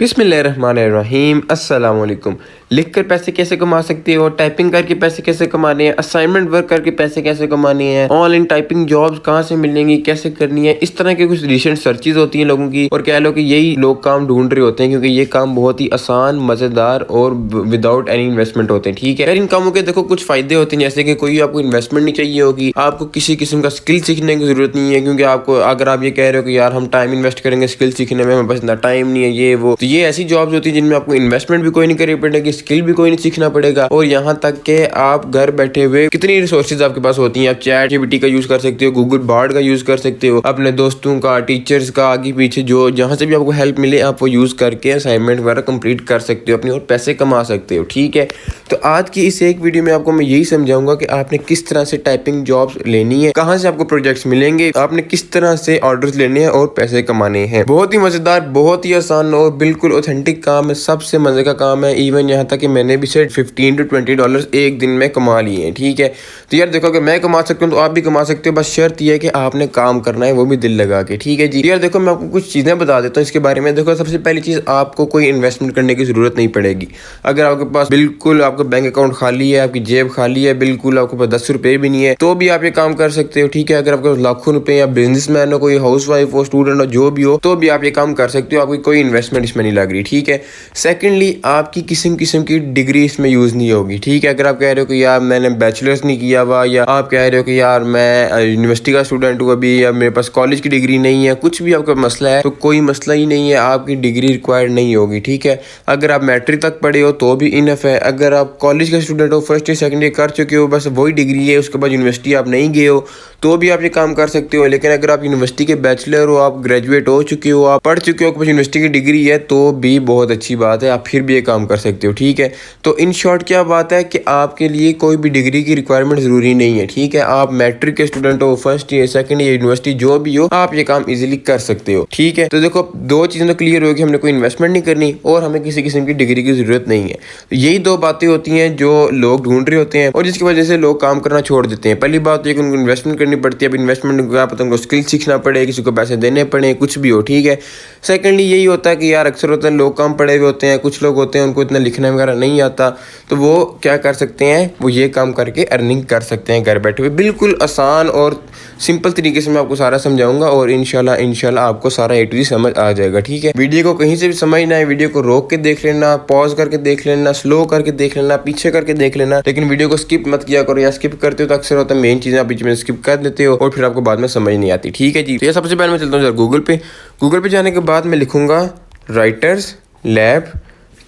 बिस्मिल्लाहिर्रहमानिर्रहीम अस्सलाम वालेकुम। लिखकर पैसे कैसे कमा सकते हो, टाइपिंग करके पैसे कैसे कमाने हैं, असाइनमेंट वर्क करके पैसे कैसे कमाने हैं, ऑनलाइन टाइपिंग जॉब्स कहाँ से मिलेंगी, कैसे करनी है, इस तरह के कुछ रिसेंट सर्चेज होती हैं लोगों की। और कह लो कि यही लोग काम ढूंढ रहे होते हैं क्योंकि ये काम बहुत ही आसान, मज़ेदार और विदाउट एनी इन्वेस्टमेंट होते हैं। ठीक है यार, इन कामों के देखो कुछ फायदे होते हैं, जैसे कि कोई आपको इन्वेस्टमेंट नहीं चाहिए होगी, आपको किसी किस्म का स्किल सीखने की जरूरत नहीं है, क्योंकि आपको अगर आप ये कह रहे हो कि यार हम टाइम इन्वेस्ट करेंगे स्किल सीखने में, हमें बस इतना टाइम नहीं है ये वो, तो ये ऐसी जॉब्स होती है जिनमें आपको इन्वेस्टमेंट भी कोई नहीं करनी पड़ेगी, स्किल भी कोई नहीं सीखना पड़ेगा, और यहाँ तक के आप घर बैठे हुए कितनी रिसोर्सेज आपके पास होती हैं। आप चैट जीपीटी का यूज कर सकते हो, गूगल बार्ड का यूज कर सकते हो, अपने दोस्तों का, टीचर्स का, आगे पीछे जो जहाँ से भी आपको हेल्प मिले आप वो यूज करके असाइनमेंट वगैरह कंप्लीट कर सकते हो अपनी, और पैसे कमा सकते हो। ठीक है, तो आज की इस एक वीडियो में आपको मैं यही समझाऊंगा कि आपने किस तरह से टाइपिंग जॉब्स लेनी है, कहाँ से आपको प्रोजेक्ट्स मिलेंगे, आपने किस तरह से ऑर्डर्स लेने हैं और पैसे कमाने हैं। बहुत ही मजेदार, बहुत ही आसान और बिल्कुल ऑथेंटिक काम है, सबसे मजे का काम है। इवन यहाँ तक कि मैंने भी सिर्फ $15 to $20 एक दिन में कमा लिए हैं। ठीक है, तो यार देखो अगर मैं कमा सकता हूँ तो आप भी कमा सकते हो, बस शर्त यह है कि आपने काम करना है, वो भी दिल लगा के। ठीक है जी, यार देखो मैं आपको कुछ चीज़ें बता देता हूँ इसके बारे में। देखो सबसे पहली चीज़, आपको कोई इन्वेस्टमेंट करने की जरूरत नहीं पड़ेगी। अगर आपके पास बिल्कुल आपका बैंक अकाउंट खाली है, आपकी जेब खाली है, बिल्कुल आपके पास 10 रुपये भी नहीं है, तो भी आप ये काम कर सकते हो। ठीक है, अगर आपके पास लाखों रुपए, या बिजनेसमैन हो, कोई हाउस वाइफ हो, स्टूडेंट हो, जो भी हो, तो भी आप ये काम कर सकते हो, आपकी कोई इन्वेस्टमेंट इसमें नहीं लग रही। ठीक है, सेकेंडली आपकी किस्म किस्म की डिग्री इसमें यूज़ नहीं होगी। ठीक है, अगर आप कह रहे हो कि यार मैंने बैचलर्स नहीं किया हुआ, या आप कह रहे हो कि यार मैं यूनिवर्सिटी का स्टूडेंट हूँ अभी, या मेरे पास कॉलेज की डिग्री नहीं है, कुछ भी आपका मसला है, तो कोई मसला ही नहीं है, आपकी डिग्री रिक्वायर्ड नहीं होगी। ठीक है, अगर आप मैट्रिक तक पढ़े हो तो भी इनफ है। अगर आप कॉलेज के स्टूडेंट हो, फर्स्ट ईयर सेकंड ईयर कर चुके हो, बस वही डिग्री है, उसके बाद यूनिवर्सिटी आप नहीं गए हो, तो भी आप ये काम कर सकते हो। लेकिन अगर आप यूनिवर्सिटी के बैचलर हो, आप ग्रेजुएट हो चुके हो, आप पढ़ चुके हो, आपके पास यूनिवर्सिटी की डिग्री है, तो भी बहुत अच्छी बात है, आप फिर भी ये काम कर सकते हो। ठीक है, तो इन शॉर्ट क्या बात है कि आपके लिए कोई भी डिग्री की रिक्वायरमेंट ज़रूरी नहीं है। ठीक है, आप मैट्रिक के स्टूडेंट हो, first year second year university जो भी हो, आप ये काम इजीली कर सकते हो। ठीक है, तो देखो दो चीज़ें तो क्लियर हो कि हमने कोई इन्वेस्टमेंट नहीं करनी और हमें किसी किस्म की डिग्री की ज़रूरत नहीं है। तो यही दो बातें होती हैं जो लोग ढूंढ रहे होते हैं और जिसकी वजह से लोग काम करना छोड़ देते हैं। पहली बात तो उनको इन्वेस्टमेंट करनी पड़ती है। अब इन्वेस्टमेंट क्या पता, उनको स्किल सीखना पड़े, किसी को पैसे देने पड़े, कुछ भी हो। ठीक है, सेकेंडली यही होता है कि यार अक्सर होता है लोग कम पढ़े हुए होते हैं, कुछ लोग होते हैं उनको इतना लिखना वगैरह नहीं आता, तो वो क्या कर सकते हैं, वो ये काम करके अर्निंग कर सकते हैं घर बैठे हुए। बिल्कुल आसान और सिंपल तरीके से मैं आपको सारा समझाऊंगा और इंशाल्लाह आपको सारा A to Z समझ आ जाएगा। ठीक है, वीडियो को कहीं से भी समझना है, वीडियो को रोक के देख लेना, पॉज करके देख लेना, स्लो करके देख लेना, पीछे करके देख लेना, लेकिन वीडियो को स्किप मत किया करो। या स्किप करते हो तो अक्सर होता है मेन चीज़ें आप बीच में स्किप कर देते हो और फिर आपको बाद में समझ नहीं आती। ठीक है जी, तो ये सबसे पहले मैं चलता हूँ गूगल पे जाने के बाद मैं लिखूंगा राइटर्स लैब।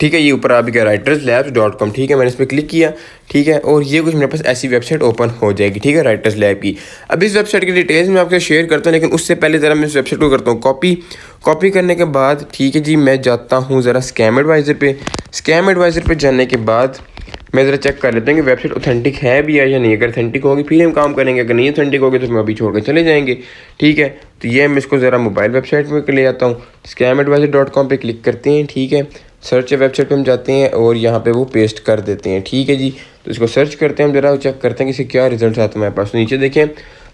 ठीक है, ये ऊपर आ भी गया writerslabs.com। ठीक है, मैंने इस पर क्लिक किया। ठीक है, और ये कुछ मेरे पास ऐसी वेबसाइट ओपन हो जाएगी। ठीक है, राइटर्स लैब की। अब इस वेबसाइट की डिटेल्स मैं आपके शेयर करता हूँ, लेकिन उससे पहले ज़रा मैं इस वेबसाइट को करता हूँ कॉपी करने के बाद ठीक है जी, मैं जाता हूँ ज़रा स्कैम एडवाइज़र पे जाने के बाद मैं ज़रा चेक कर लेता हूँ कि वेबसाइट ऑथेंटिक है भी या नहीं। अगर ऑथेंटिक होगी फिर हम काम करेंगे, अगर नहीं ऑथेंटिक होगी तो हम अभी छोड़ कर चले जाएंगे। ठीक है, तो ये मैं इसको ज़रा मोबाइल वेबसाइट में ले आता हूँ। scamadvisor.com पे क्लिक करते हैं। ठीक है, सर्च वेबसाइट पे हम जाते हैं और यहाँ पे वो पेस्ट कर देते हैं। ठीक है जी, तो इसको सर्च करते हैं, हम जरा चेक करते हैं कि इसके क्या रिजल्ट आते हैं हमारे पास। नीचे देखें,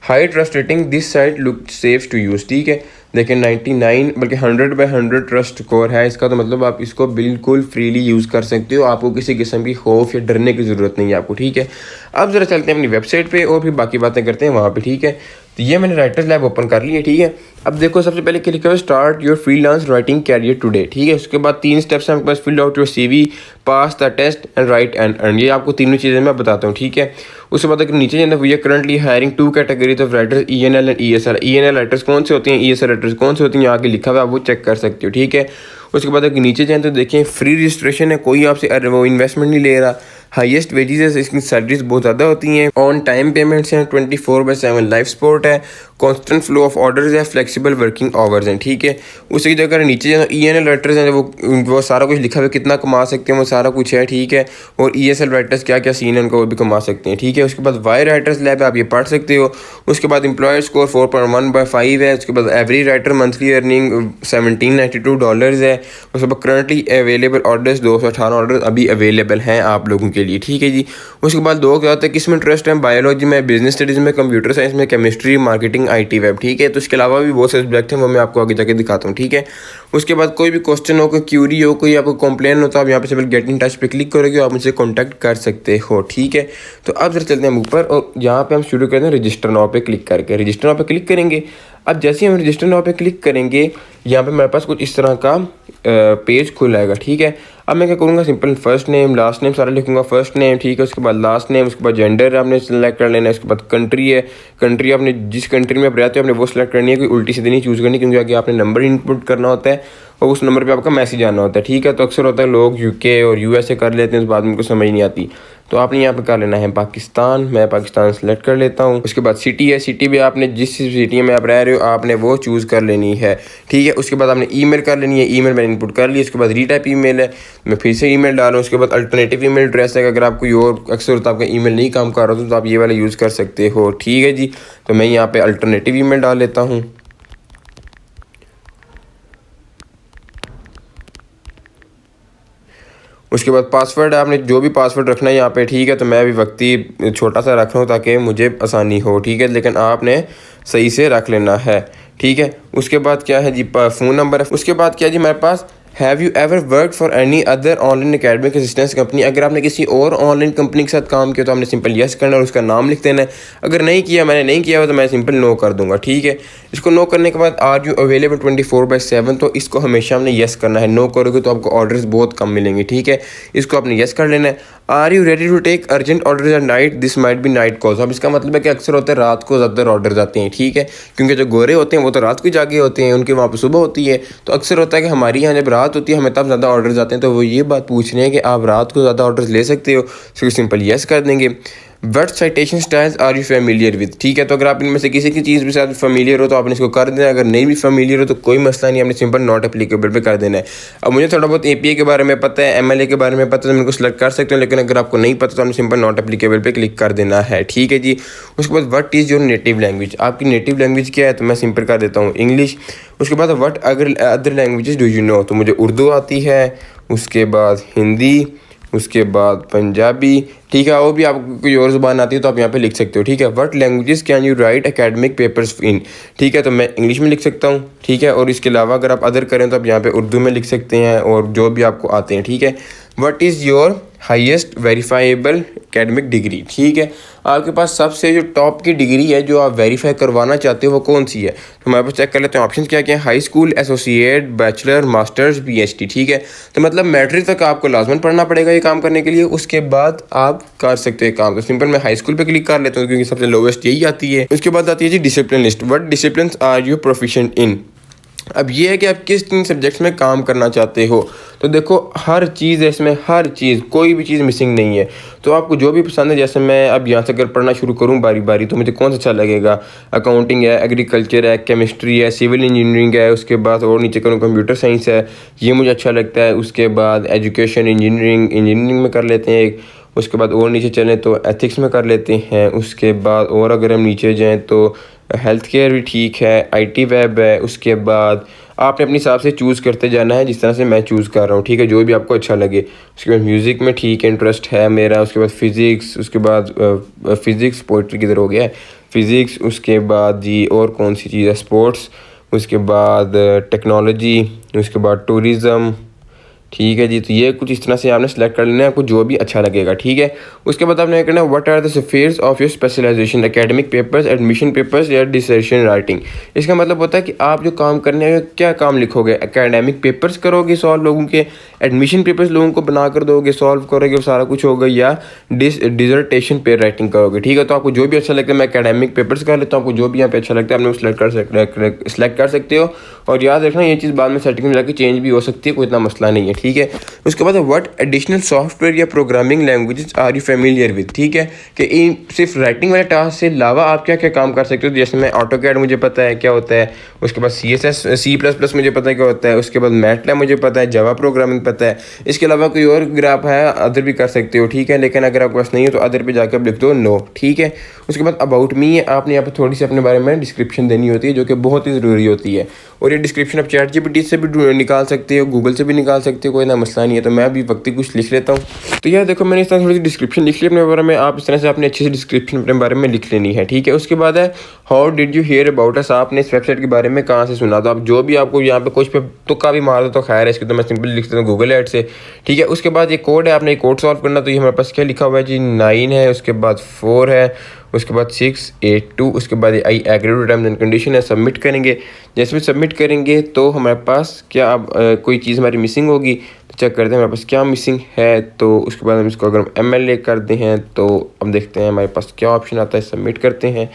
high trust rating, this site look safe to use. ठीक है, देखिए 99 बल्कि 100/100 ट्रस्ट स्कोर है इसका, तो मतलब आप इसको बिल्कुल फ्रीली यूज़ कर सकते हो, आपको किसी किस्म की खौफ या डरने की ज़रूरत नहीं है आपको। ठीक है, अब ज़रा चलते हैं अपनी वेबसाइट पे और फिर बाकी बातें करते हैं वहाँ पे। ठीक है, तो ये मैंने राइटर्स लैब ओपन कर लिया है। ठीक है, अब देखो सबसे पहले क्या लिखा है, start your freelance writing career today. ठीक है, उसके बाद 3 स्टेप्स हैं आपके पास, fill out your CV, pass the test and write and earn. ये आपको तीनों चीज़ें मैं बताता हूँ। ठीक है, उसके बाद अगर नीचे जाना, we are currently hiring 2 categories of writers, ENL and ESL। ENL writers कौन से होते हैं, ESL राइटर्स कौन से होती हैं, यहाँ आगे लिखा हुआ है, आप वो चेक कर सकते हो। ठीक है, उसके बाद अगर नीचे जाएँ तो देखें फ्री रजिस्ट्रेशन है, कोई आपसे वो इन्वेस्टमेंट नहीं ले रहा। हाईएस्ट वेजेस है, इसकी सैलरीज बहुत ज़्यादा होती हैं, ऑन टाइम पेमेंट्स हैं, 24/7 लाइव सपोर्ट है, कांस्टेंट फ्लो ऑफ ऑर्डर्स है, फ्लेक्सिबल वर्किंग आवर्स हैं। ठीक है, उसी की जगह नीचे जो ENL राइटर्स हैं वो सारा कुछ लिखा हुआ है, कितना कमा सकते हैं वो सारा कुछ है। ठीक है, और ESL राइटर्स क्या क्या सीन है उनको वो भी कमा सकते हैं। ठीक है, उसके बाद वाई राइटर्स लैब आप ये पढ़ सकते हो। उसके बाद एम्प्लॉयर स्कोर 4.1/5 है। उसके बाद एवरी राइटर मंथली अर्निंग $1792 है। उसके बाद करंटली अवेलेबल ऑर्डर्स 218 ऑर्डर अभी अवेलेबल हैं आप लोगों के लिए, ठीक है जी। उसके बाद दो क्या होता है, किस में इंटरेस्ट है, बायोलॉजी में, बिजनेस स्टडीज़ में, कंप्यूटर साइंस में, केमिस्ट्री, मार्केटिंग, IT वेब, ठीक है। तो इसके अलावा भी बहुत से सब्जेक्ट हैं, वो मैं आपको आगे जाके दिखाता हूँ, ठीक है। उसके बाद कोई भी क्वेश्चन हो, कोई क्यूरी हो, कोई आपको कंप्लेन हो, तो आप यहाँ पे सिर्फ गेट इन टच पे क्लिक करोगे, आप मुझसे कॉन्टैक्ट कर सकते हो, ठीक है। तो अब जरा चलते हैं हम ऊपर और यहाँ पे हम शुरू करते हैं रजिस्टर नाउ पे क्लिक करके। रजिस्टर नाउ पे क्लिक करेंगे। अब जैसे ही हम रजिस्टर नाउ पे क्लिक करेंगे, यहाँ पे मेरे पास कुछ इस तरह का पेज खुल आएगा, ठीक है। अब मैं क्या करूँगा, simple first name last name सारा लिखूंगा, फर्स्ट नेम, ठीक है। उसके बाद लास्ट नेम, उसके बाद जेंडर आपने सेलेक्ट कर लेना है। उसके बाद कंट्री है, कंट्री आपने जिस कंट्री में आप रहते हो आपने वो सेलेक्ट करनी है, कोई उल्टी सीधी नहीं चूज़ करनी, क्योंकि आगे आपने नंबर इनपुट करना होता है और उस नंबर पे आपका मैसेज आना होता है, ठीक है। तो अक्सर होता है लोग UK और USA कर लेते हैं, तो बाद में उनको समझ नहीं आती। तो आपने यहाँ पे कर लेना है पाकिस्तान, मैं पाकिस्तान सेलेक्ट कर लेता हूँ। उसके बाद सिटी है, सिटी भी आपने जिस सिटी में आप रह रहे हो आपने वो चूज़ कर लेनी है, ठीक है। उसके बाद आपने ईमेल कर लेनी है, ईमेल मैंने इनपुट कर ली। उसके बाद रीटाइप ईमेल है, मैं फिर से ईमेल डालूँ। उसके बाद अल्टरनेटिव ईमेल एड्रेस है, अगर आप कोई और अक्सर होता है आपका ईमेल नहीं काम कर रहा तो आप ये वाला यूज़ कर सकते हो, ठीक है जी। तो मैं यहाँ पे अल्टरनेटिव ईमेल डाल लेता हूँ। उसके बाद पासवर्ड आपने जो भी पासवर्ड रखना है यहाँ पे, ठीक है। तो मैं अभी वक्ती छोटा सा रख रहा हूँ ताकि मुझे आसानी हो, ठीक है। लेकिन आपने सही से रख लेना है, ठीक है। उसके बाद क्या है जी, फ़ोन नंबर है। उसके बाद क्या जी, मेरे पास have you ever work for any other online academic assistance company. अगर आपने किसी और ऑनलाइन कंपनी के साथ काम किया तो आपने सिंपल यस करना और उसका नाम लिख देना है। अगर नहीं किया, मैंने नहीं किया हुआ, तो मैं सिंपल नो कर दूंगा, ठीक है। इसको नो करने के बाद आर यू अवेलेबल 24/7, तो इसको हमेशा हमने यस करना है। नो करोगे तो आपको ऑर्डर्स बहुत कम मिलेंगे, ठीक है। इसको आपने यस कर लेना है। Are you ready to take urgent orders at night, this might be night calls. अब इसका मतलब है कि अक्सर होता है रात को ज़्यादातर ऑर्डर्स आते हैं, ठीक है। क्योंकि जो गोरे होते हैं वो तो रात को जागे होते हैं, उनके वहाँ पर सुबह होती है। तो अक्सर होता है कि हमारी यहाँ जब रात होती है हमें तब ज़्यादा ऑर्डर्स आते हैं। तो वो ये बात पूछ रहे हैं कि आप रात को ज़्यादा ऑर्डर्स ले सकते हो, तो सिंपल यस कर देंगे। What citation styles are you familiar with, ठीक है। तो अगर आप इनमें से किसी की चीज़ के साथ फेमिलियर हो तो आपने इसको कर देना। अगर नहीं भी फेमिलियर हो तो कोई मसला नहीं, आपने सिंपल नॉट एप्लीकेबल पे कर देना है। अब मुझे थोड़ा बहुत API के बारे में पता है, MLA के बारे में पता है, तो मैं इनको सेलेक्ट कर सकते हो। लेकिन अगर आपको नहीं पता तो आपने सिंपल नॉट एप्लीकेबल पे क्लिक कर देना है, ठीक है जी। उसके बाद what is your native language, आपकी नेटिव लैंग्वेज क्या है, तो मैं सिंपल कर देता हूँ इंग्लिश। उसके बाद what other languages do you know, तो मुझे उर्दू आती है। उसके बाद हिंदी, उसके बाद पंजाबी, ठीक है। वो भी आपको कोई और ज़ुबान आती है तो आप यहाँ पे लिख सकते हो, ठीक है। What languages can you right academic papers इन, ठीक है। तो मैं इंग्लिश में लिख सकता हूँ, ठीक है। और इसके अलावा अगर आप अदर करें तो आप यहाँ पे उर्दू में लिख सकते हैं और जो भी आपको आते हैं, ठीक है। What is your highest verifiable academic degree, ठीक है। आपके पास सबसे जो टॉप की डिग्री है जो आप वेरीफाई करवाना चाहते हो वो कौन सी है, तो हमारे पास चेक कर लेते हैं ऑप्शन क्या क्या है। High school, associate, bachelor, masters, PhD, ठीक है। तो मतलब मैट्रिक तक आपको लाजमन पढ़ना पड़ेगा ये काम करने के लिए, उसके बाद आप कर सकते हो काम। तो सिंपल मैं हाई स्कूल पे क्लिक कर लेता हूँ क्योंकि सबसे लोवेस्ट यही आती है। उसके बाद आती है जी discipline list, what discipline are you proficient in. अब ये है कि आप किस 3 सब्जेक्ट्स में काम करना चाहते हो। तो देखो हर चीज़ है इसमें, हर चीज़, कोई भी चीज़ मिसिंग नहीं है। तो आपको जो भी पसंद है, जैसे मैं अब यहाँ से अगर पढ़ना शुरू करूँ बारी बारी तो मुझे कौन सा अच्छा लगेगा। अकाउंटिंग है, एग्रीकल्चर है, केमिस्ट्री है, सिविल इंजीनियरिंग है। उसके बाद और नीचे करूँ कंप्यूटर साइंस है, ये मुझे अच्छा लगता है। उसके बाद एजुकेशन इंजीनियरिंग में कर लेते हैं एक। उसके बाद और नीचे चलें तो एथिक्स में कर लेते हैं। उसके बाद और अगर हम नीचे जाएँ तो हेल्थ केयर भी ठीक है, IT वेब है। उसके बाद आपने अपने हिसाब से चूज़ करते जाना है जिस तरह से मैं चूज़ कर रहा हूँ, ठीक है, जो भी आपको अच्छा लगे। उसके बाद म्यूज़िक में ठीक है, इंटरेस्ट है मेरा। उसके बाद फ़िज़िक्स, उसके बाद फ़िज़िक्स, पोइट्री किधर हो गया है, फ़िज़िक्स। उसके बाद जी और कौन सी चीज़ है, स्पोर्ट्स। उसके बाद टेक्नोलॉजी। उसके बाद टूरिज़म, ठीक है जी। तो ये कुछ इस तरह से आपने सेलेक्ट कर लेना है, आपको जो भी अच्छा लगेगा, ठीक है। उसके बाद आपने करना है what are the spheres of your specialisation, academic papers, admission papers या डिसर्टेशन राइटिंग। इसका मतलब होता है कि आप जो काम करने हैं क्या काम लिखोगे। एकेडमिक पेपर्स करोगे सॉल्व लोगों के, एडमिशन पेपर्स लोगों को बना कर दोगे, सॉल्व करोगे, सारा कुछ होगा, या डिसर्टेशन पे राइटिंग करोगे, ठीक है। तो आपको जो भी अच्छा लगता है, मैं एकेडमिक पेपर्स कर लेता हूँ, आपको जो भी यहाँ पे अच्छा लगता है आपने सेलेक्ट कर सकते हो। और याद रखना ये चीज़ बाद में सेटिंग में जाकर चेंज भी हो सकती है, कोई इतना मसला नहीं है, ठीक है। उसके बाद व्हाट एडिशनल सॉफ्टवेयर या programming languages are you familiar with, ठीक है। कि इन सिर्फ राइटिंग वाले टास्क से अलावा आप क्या क्या काम कर सकते हो। जैसे मैं ऑटोकैड मुझे पता है क्या होता है। उसके बाद C++ मुझे पता है क्या होता है। उसके बाद मैटलैब मुझे पता है, जावा प्रोग्रामिंग पता है। इसके अलावा कोई और ग्राफ है अदर भी कर सकते हो, ठीक है। लेकिन अगर आपके पास नहीं है तो अदर पे जाकर लिख दो नो, ठीक है। उसके बाद अबाउट मी है, आपने यहाँ पे थोड़ी सी अपने बारे में डिस्क्रिप्शन देनी होती है जो कि बहुत ही ज़रूरी होती है। और ये डिस्क्रिप्शन आप ChatGPT से भी निकाल सकते हो, गूगल से भी निकाल सकते हो, कोई ना मसला नहीं है। तो मैं अभी वक्ती कुछ लिख लेता हूँ। तो यार देखो मैंने इस तरह थोड़ी सी डिस्क्रिप्शन लिख ली अपने बारे में, आप इस तरह से अपने अच्छी सी डिस्क्रिप्शन अपने बारे में लिख लेनी है, ठीक है। उसके बाद है how did you here about us, आपने इस वेबसाइट के बारे में कहाँ से सुना। तो आप जो भी आपको यहाँ पे कुछ पे तुक्का भी मार दो तो खैर है, इसको तो मैं सिंपल लिख देता हूँ गूगल एड से, ठीक है। उसके बाद ये कोड है, आपने कोड सॉल्व करना। तो ये हमारे पास क्या लिखा हुआ है जी, 9 है, उसके बाद 4 है, उसके बाद 6 8 2, उसके बाद I agree to terms and condition है, सबमिट करेंगे। जैसे भी सबमिट करेंगे तो हमारे पास क्या अब कोई चीज़ हमारी मिसिंग होगी, तो चेक करते हैं हमारे पास क्या मिसिंग है। तो उसके बाद हम इसको अगर हम MLA करते हैं तो अब देखते हैं हमारे पास क्या ऑप्शन आता है, सबमिट करते हैं।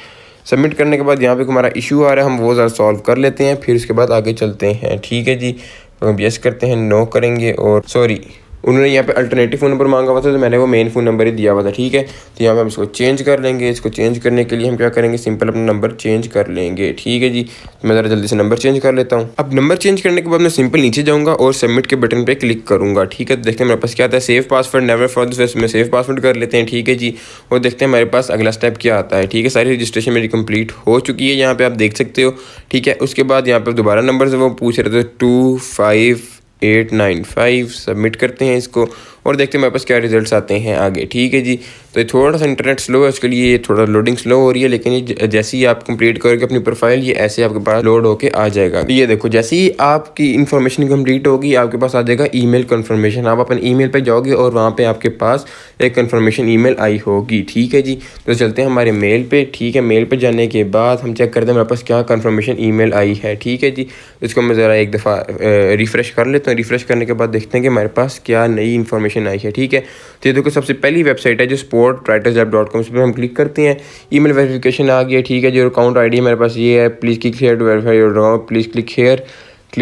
सबमिट करने के बाद यहाँ पे हमारा इशू आ रहा है, हम वो ज़रा सॉल्व कर लेते हैं, फिर उसके बाद आगे चलते हैं, ठीक है जी। तो हम यस करते हैं, नो करेंगे। और सॉरी, उन्होंने यहाँ पे अल्टरनेटिव फ़ोन नंबर मांगा हुआ था, तो मैंने वो मेन फ़ोन नंबर ही दिया हुआ था, ठीक है। तो यहाँ पे हम इसको चेंज कर लेंगे। इसको चेंज करने के लिए हम क्या करेंगे, सिंपल अपना नंबर चेंज कर लेंगे, ठीक है जी। तो मैं ज़रा जल्दी से नंबर चेंज कर लेता हूँ। अब नंबर चेंज करने के बाद मैं सिंपल नीचे जाऊँगा और सबमिट के बटन पर क्लिक करूँगा, ठीक है। तो देखते हैं मेरे पास क्या आता है, save password never for this, में सेव पासवर्ड कर लेते हैं, ठीक है जी। और देखते हैं हमारे पास अगला स्टेप क्या आता है, ठीक है। सारी रजिस्ट्रेशन मेरी कंप्लीट हो चुकी है, यहाँ पे आप देख सकते हो, ठीक है। उसके बाद यहाँ पे दोबारा नंबर से वो पूछ रहे थे 25895, सबमिट करते हैं इसको और देखते हैं मेरे पास क्या रिजल्ट्स आते हैं आगे, ठीक है जी। तो ये थोड़ा सा इंटरनेट स्लो है, उसके लिए ये थोड़ा लोडिंग स्लो हो रही है, लेकिन ये जैसे ही आप कंप्लीट करोगे अपनी प्रोफाइल, ये ऐसे आपके पास लोड होके आ जाएगा। ये देखो जैसे ही आपकी इन्फॉर्मेशन कंप्लीट होगी आपके पास आ जाएगा ईमेल कंफर्मेशन। आप अपने ईमेल पे जाओगे और वहाँ पे आपके पास एक कंफर्मेशन ईमेल आई होगी, ठीक है जी। तो चलते हैं हमारे मेल पे, ठीक है। मेल पे जाने के बाद हम चेक करते हैं मेरे पास क्या कंफर्मेशन ईमेल आई है, ठीक है जी। इसको मैं ज़रा एक दफ़ा रिफ़्रेश कर लेता हूँ। रिफ़्रेश करने के बाद देखते हैं कि हमारे पास क्या नई इन्फॉर्मेशन आई है, ठीक है। तो ये देखो सबसे पहली वेबसाइट है जो sportwritersapp.com, इस पर हम क्लिक करते हैं। ईमेल वेरिफिकेशन आ गया, ठीक है। जो अकाउंट ID मेरे पास ये है, please click here to verify your account, please click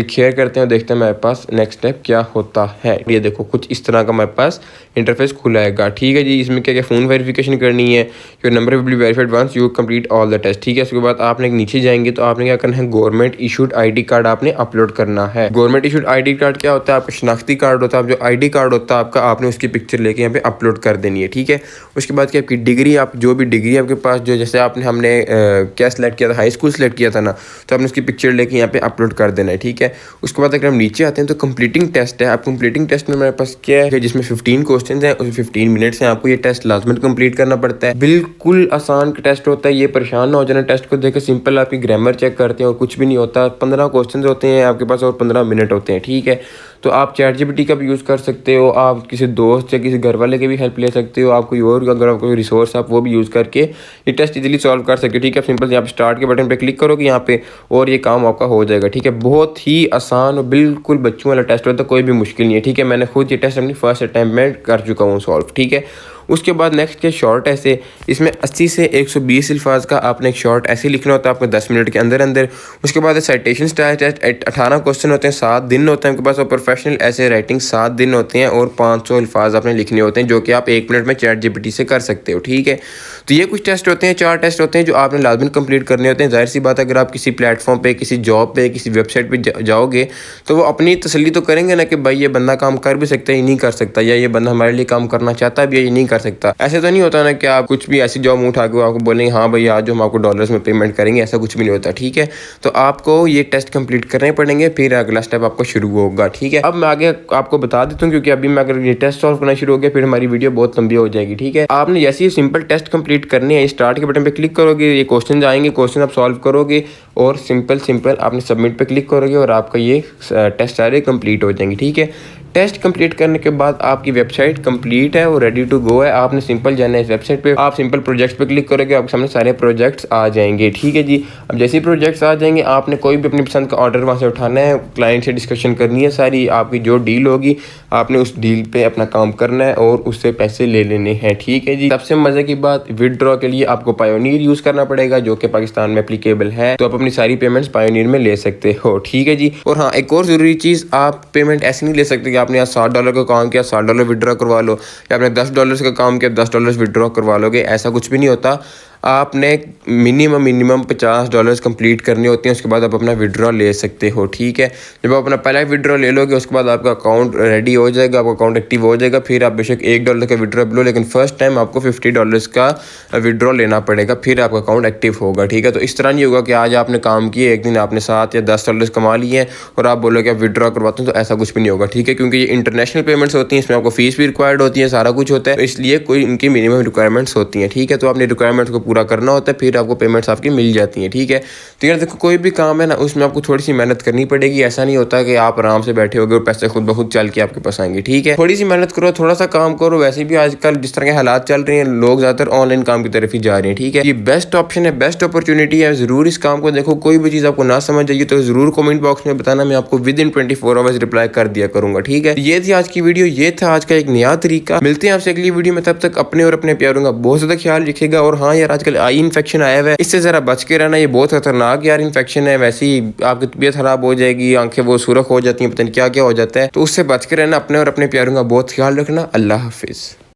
here करते हैं और देखते हैं हमारे पास नेक्स्ट स्टेप क्या होता है। ये देखो कुछ इस तरह का हमारे पास इंटरफेस खुलाएगा, ठीक है जी। इसमें क्या क्या फ़ोन वेरिफिकेशन करनी है, your number will be verified once you complete all the test, ठीक है। उसके बाद आपने नीचे जाएंगे तो आपने क्या करना है, गवर्नमेंट इशूड ID कार्ड आपने अपलोड करना है। गवर्नमेंट इशूड ID कार्ड क्या होता है, आपका शनाख्ती कार्ड होता है। जो ID कार्ड होता है आपका, आपने उसकी पिक्चर लेके यहाँ पे अपलोड कर देनी है, ठीक है। उसके बाद क्या आपकी डिग्री, आप जो भी डिग्री आपके पास, जो जैसे हमने क्या सेलेक्ट किया था, हाई स्कूल सेलेक्ट किया था ना, तो आपने उसकी पिक्चर लेके यहाँ पे अपलोड कर देना है, ठीक है। उसके बाद अगर हम नीचे आते हैं तो कंप्लीटिंग टेस्ट है। आप कंप्लीटिंग टेस्ट में मेरे पास क्या है, जिसमें 15 क्वेश्चन हैं, उसमें 15 मिनट्स हैं। आपको ये टेस्ट लाजमन कंप्लीट करना पड़ता है। बिल्कुल आसान टेस्ट होता है, ये परेशान ना हो जाना टेस्ट को देकर। सिंपल आपकी ग्रामर चेक करते हैं और कुछ भी नहीं होता। 15 क्वेश्चन होते हैं आपके पास और 15 मिनट होते हैं, ठीक है। तो आप ChatGPT का भी यूज़ कर सकते हो, आप किसी दोस्त या किसी घर वाले के भी हेल्प ले सकते हो, आप कोई और अगर आपको कोई रिसोर्स आप वो भी यूज़ करके ये टेस्ट इजीली सॉल्व कर सकते हो, ठीक है। सिंपल यहाँ पे स्टार्ट के बटन पे क्लिक करोगे यहाँ पे और ये काम आपका हो जाएगा, ठीक है। बहुत ही आसान और बिल्कुल बच्चों वाला टेस्ट होता है, कोई भी मुश्किल नहीं है, ठीक है। मैंने खुद ये टेस्ट अपनी फर्स्ट अटैम्प्ट में कर चुका हूँ सॉल्व, ठीक है। उसके बाद नेक्स्ट के शॉर्ट ऐसे, इसमें 80 से 120 अल्फाज का आपने एक शॉर्ट ऐसे लिखना होता है आपको 10 मिनट के अंदर अंदर। उसके बाद साइटेशन स्टाइल टेस्ट 18 क्वेश्चन होते हैं, 7 दिन होते हैं आपके पास। और प्रोफेशनल ऐसे राइटिंग 7 दिन होते हैं और 500 अल्फाज आपने लिखने होते हैं, जो कि आप 1 मिनट में ChatGPT से कर सकते हो, ठीक है। तो ये कुछ टेस्ट होते हैं, 4 टेस्ट होते हैं जो आपने लाजमी कंप्लीट करने होते हैं। जाहिर सी बात है अगर आप किसी प्लेटफॉर्म पे, किसी जॉब पे, किसी वेबसाइट पे जाओगे तो वो अपनी तसल्ली तो करेंगे ना कि भाई ये बंदा काम कर भी सकता है, ये नहीं कर सकता, या ये बंदा हमारे लिए काम करना चाहता है भी, ये नहीं कर सकता। ऐसे तो नहीं होता ना कि आप कुछ भी ऐसी जॉब उठा के आपको बोलेंगे हाँ भाई आज हम आपको डॉलर्स में पेमेंट करेंगे, ऐसा कुछ भी नहीं होता, ठीक है। तो आपको ये टेस्ट कंप्लीट करने पड़ेंगे, फिर अगला स्टेप आपको शुरू होगा, ठीक है। अब मैं आगे आपको बता देता हूँ, क्योंकि अभी मैं अगर ये टेस्ट सॉल्व करना शुरू हो गया फिर हमारी वीडियो बहुत लंबी हो जाएगी, ठीक है। आपने जैसे ही सिंपल टेस्ट कंप्लीट करने हैं, स्टार्ट के बटन पे क्लिक करोगे, ये क्वेश्चन आएंगे, क्वेश्चन आप सॉल्व करोगे और सिंपल आपने सबमिट पे क्लिक करोगे और आपका ये टेस्ट सारे कंप्लीट हो जाएंगे, ठीक है। टेस्ट कंप्लीट करने के बाद आपकी वेबसाइट कंप्लीट है, वो रेडी टू गो है। आपने सिंपल जाना है इस वेबसाइट पे, आप सिंपल प्रोजेक्ट्स पे क्लिक करोगे, आपके सामने सारे प्रोजेक्ट्स आ जाएंगे, ठीक है जी। अब जैसे ही प्रोजेक्ट्स आ जाएंगे आपने कोई भी अपनी पसंद का ऑर्डर वहाँ से उठाना है, क्लाइंट से डिस्कशन करनी है सारी, आपकी जो डील होगी आपने उस डील पे अपना काम करना है और उससे पैसे ले लेने हैं, ठीक है जी। सबसे मजे की बात, विदड्रॉ के लिए आपको पायोनियर यूज़ करना पड़ेगा जो कि पाकिस्तान में एप्लीकेबल है, तो आप अपनी सारी पेमेंट्स पायोनियर में ले सकते हो, ठीक है जी। और हाँ, एक और ज़रूरी चीज़, आप पेमेंट ऐसे नहीं ले सकते कि आपने यहाँ $60 का काम किया $60 विड्रॉ करवा लो, या आपने $10 का काम किया $10 विड्रॉ करवा लोगे, ऐसा कुछ भी नहीं होता। आपने मिनिमम $50 कंप्लीट करने होते हैं, उसके बाद आप अपना विड्रॉ ले सकते हो। ठीक है, जब आप अपना पहला विड्रॉ ले लोगे उसके बाद आपका अकाउंट रेडी हो जाएगा, आपका अकाउंट एक्टिव हो जाएगा। फिर आप बेशक $1 का विड्रॉ लो, लेकिन फर्स्ट टाइम आपको $50 का विड्रॉ लेना पड़ेगा, फिर आपका अकाउंट एक्टिव होगा। ठीक है, तो इस तरह नहीं होगा कि आज आपने काम किए, एक दिन आपने $7 या $10 कमा लिए हैं और आप बोलोगे आप विड्रॉ करवाते हैं, तो ऐसा कुछ भी नहीं होगा। ठीक है, क्योंकि ये इंटरनेशनल पेमेंट्स होती हैं, इसमें आपको फीस भी रिक्वायर्ड होती है, सारा कुछ होता है, तो इसलिए कोई इनकी मिनिमम रिक्वायरमेंट्स होती हैं। ठीक है, तो आपने रिक्वायरमेंट्स को पूरा करना होता है, फिर आपको पेमेंट्स आपकी मिल जाती हैं। ठीक है, तो यार देखो, कोई भी काम है ना, उसमें आपको थोड़ी सी मेहनत करनी पड़ेगी। ऐसा नहीं होता कि आप आराम से बैठे होगे और पैसे खुद ब खुद चल के आपके पास आएंगे। ठीक है, थोड़ी सी मेहनत करो, थोड़ा सा काम करो। वैसे भी आजकल जिस तरह के हालात चल रहे हैं, लोग ज़्यादातर ऑनलाइन काम की तरफ ही जा रहे हैं। ठीक है, ये बेस्ट ऑप्शन है, बेस्ट अपॉर्चुनिटी है, ज़रूर इस काम को देखो। कोई भी चीज़ आपको ना समझ आइए तो ज़रूर कमेंट बॉक्स में बताना, मैं आपको विद इन 24 आवर्स रिप्लाई कर दिया करूंगा। ठीक है, ये थी आज की वीडियो, ये था आज का एक नया तरीका। मिलते हैं आपसे अगली वीडियो में, तब तक अपने और अपने प्यारों का बहुत ज़्यादा ख्याल रखिएगा। और हाँ यार, आजकल आई इन्फेक्शन आया हुआ है, इससे ज़रा बच के रहना, ये बहुत खतरनाक यार इन्फेक्शन है। वैसे ही आपकी तबीयत खराब हो जाएगी, आंखें वो सुरख हो जाती हैं, पता नहीं क्या क्या हो जाता है, तो उससे बच के रहना, अपने और अपने प्यारों का बहुत ख्याल रखना। अल्लाह हाफिज़।